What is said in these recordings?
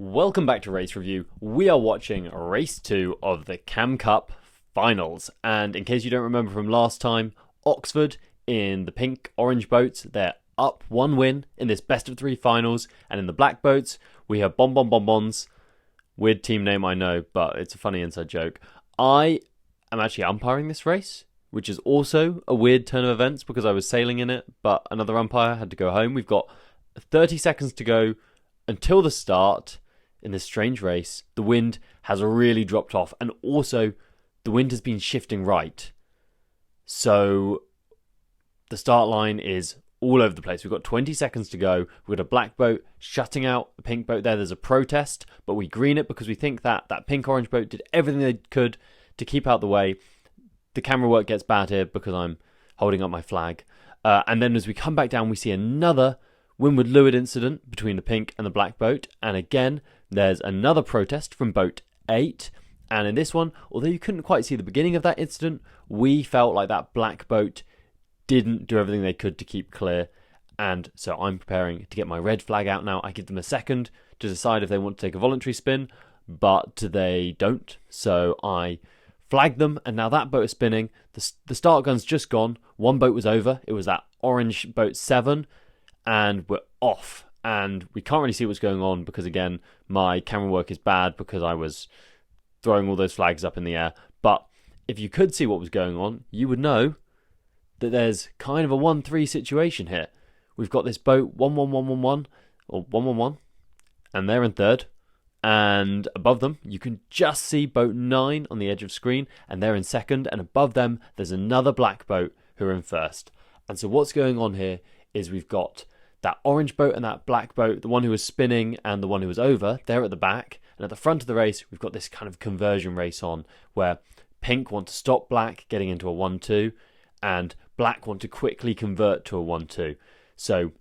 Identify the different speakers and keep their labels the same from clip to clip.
Speaker 1: Welcome back to Race Review. We are watching Race 2 of the Cam Cup Finals. And in case you don't remember from last time, Oxford in the pink-orange boats, they're up one win in this best-of-3 finals. And in the black boats, we have Bonbonbonbons. Weird team name, I know, but it's a funny inside joke. I am actually umpiring this race, which is also a weird turn of events because I was sailing in it, but another umpire had to go home. We've got 30 seconds to go until the start. In this strange race, the wind has really dropped off, and also the wind has been shifting right. So the start line is all over the place. We've got 20 seconds to go. We've got a black boat shutting out a pink boat there. There's a protest, but we green it because we think that pink-orange boat did everything they could to keep out the way. The camera work gets bad here because I'm holding up my flag. And then as we come back down, we see another windward leeward incident between the pink and the black boat. And again, there's another protest from boat 8. And in this one, although you couldn't quite see the beginning of that incident, we felt like that black boat didn't do everything they could to keep clear. And so I'm preparing to get my red flag out now. I give them a second to decide if they want to take a voluntary spin, but they don't. So I flag them, and now that boat is spinning. The start gun's just gone. One boat was over. It was that orange boat 7, and we're off. And we can't really see what's going on because, again, my camera work is bad because I was throwing all those flags up in the air. But if you could see what was going on, you would know that there's kind of a 1-3 situation here. We've got this boat 1-1-1-1-1, or 1-1-1, and they're in third. And above them, you can just see boat 9 on the edge of screen, and they're in second. And above them, there's another black boat who are in first. And so what's going on here is we've got that orange boat and that black boat, the one who was spinning and the one who was over, they're at the back. And at the front of the race, we've got this kind of conversion race on where pink want to stop black getting into a 1-2 and black want to quickly convert to a 1-2. So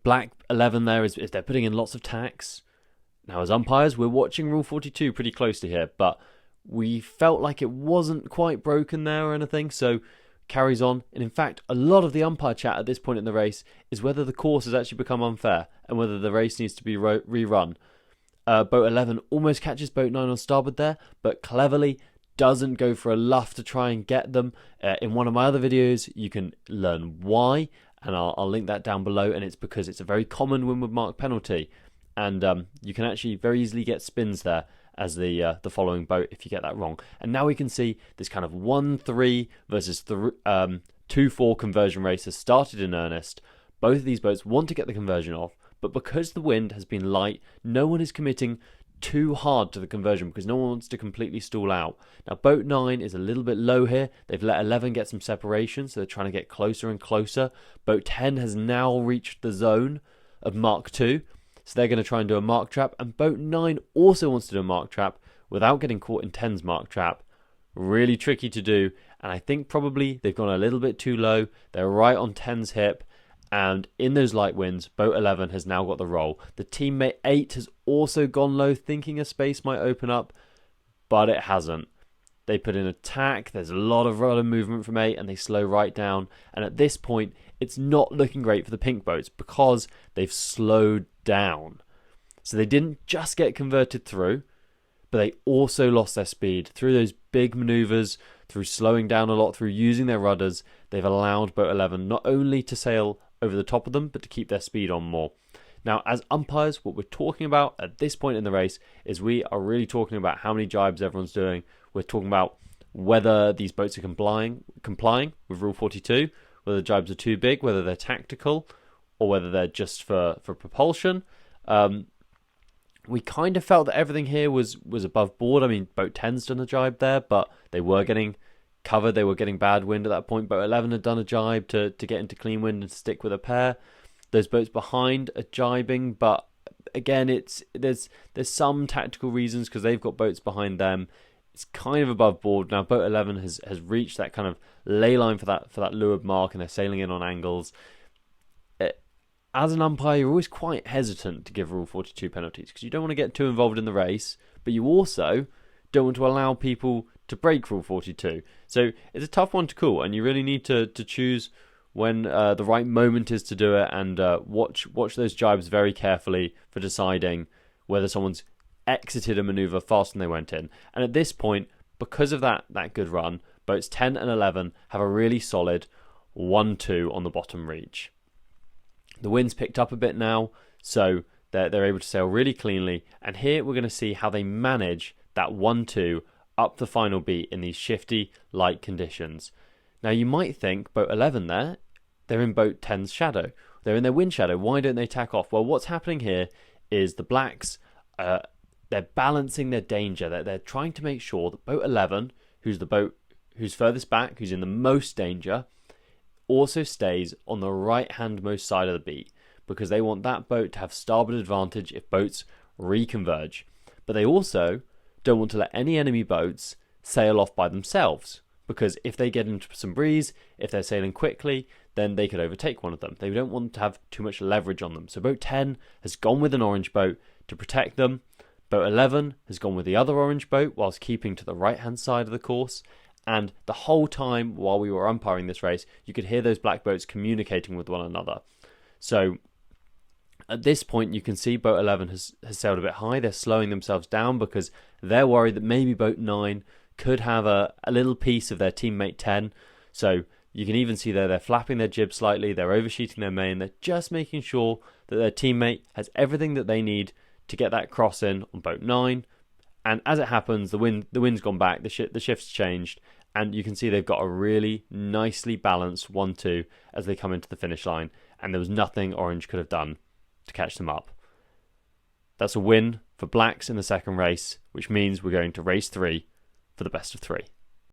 Speaker 1: black 11 there is they're putting in lots of tacks. Now, as umpires, we're watching Rule 42 pretty closely here, but we felt like it wasn't quite broken there or anything, so carries on. And in fact, a lot of the umpire chat at this point in the race is whether the course has actually become unfair and whether the race needs to be rerun. Boat 11 almost catches boat 9 on starboard there, but cleverly doesn't go for a luff to try and get them. In one of my other videos, you can learn why, and I'll link that down below, and it's because it's a very common windward mark penalty. And you can actually very easily get spins there as the following boat if you get that wrong. And now we can see this kind of 1-3 versus 2-4 conversion race has started in earnest. Both of these boats want to get the conversion off, but because the wind has been light, no one is committing too hard to the conversion because no one wants to completely stall out. Now, boat 9 is a little bit low here. They've let 11 get some separation, so they're trying to get closer and closer. Boat 10 has now reached the zone of Mark 2. So they're going to try and do a mark trap. And boat 9 also wants to do a mark trap without getting caught in 10's mark trap. Really tricky to do. And I think probably they've gone a little bit too low. They're right on 10's hip. And in those light winds, boat 11 has now got the roll. The teammate 8 has also gone low, thinking a space might open up. But it hasn't. They put in attack. There's a lot of rudder movement from 8. And they slow right down. And at this point, it's not looking great for the pink boats because they've slowed down. So they didn't just get converted through, but they also lost their speed through those big maneuvers, through slowing down a lot, through using their rudders. They've allowed boat 11 not only to sail over the top of them, but to keep their speed on more. Now, as umpires, what we're talking about at this point in the race is we are really talking about how many jibes everyone's doing. We're talking about whether these boats are complying with Rule 42, whether the jibes are too big, whether they're tactical, or whether they're just for propulsion. We kind of felt that everything here was above board. I mean, boat 10's done a jibe there, but they were getting covered. They were getting bad wind at that point. Boat 11 had done a jibe to get into clean wind and stick with a pair. Those boats behind are jibing, but again, there's some tactical reasons because they've got boats behind them. It's kind of above board. Now, boat 11 has reached that kind of ley line for that leeward mark, and they're sailing in on angles. As an umpire, you're always quite hesitant to give Rule 42 penalties because you don't want to get too involved in the race, but you also don't want to allow people to break Rule 42. So it's a tough one to call, and you really need to choose when the right moment is to do it, and watch those jibes very carefully for deciding whether someone's exited a maneuver faster than they went in. And at this point, because of that good run, boats 10 and 11 have a really solid 1-2 on the bottom reach. The wind's picked up a bit now, so they're able to sail really cleanly. And here we're going to see how they manage that 1-2 up the final beat in these shifty, light conditions. Now you might think boat 11 they're in boat 10's shadow. They're in their wind shadow. Why don't they tack off? Well, what's happening here is the blacks, they're balancing their danger. They're trying to make sure that boat 11, who's the boat who's furthest back, who's in the most danger, also stays on the right-handmost side of the beat, because they want that boat to have starboard advantage if boats reconverge. But they also don't want to let any enemy boats sail off by themselves, because if they get into some breeze, if they're sailing quickly, then they could overtake one of them. They don't want to have too much leverage on them. So boat 10 has gone with an orange boat to protect them. Boat 11 has gone with the other orange boat whilst keeping to the right-hand side of the course. And the whole time while we were umpiring this race, you could hear those black boats communicating with one another. So at this point, you can see boat 11 has sailed a bit high. They're slowing themselves down because they're worried that maybe boat 9 could have a little piece of their teammate 10. So you can even see there they're flapping their jib slightly. They're overshooting their main. They're just making sure that their teammate has everything that they need to get that cross in on boat 9. And as it happens, the wind's gone back. The shift's changed. And you can see they've got a really nicely balanced 1-2 as they come into the finish line. And there was nothing orange could have done to catch them up. That's a win for blacks in the second race, which means we're going to race 3 for the best of 3.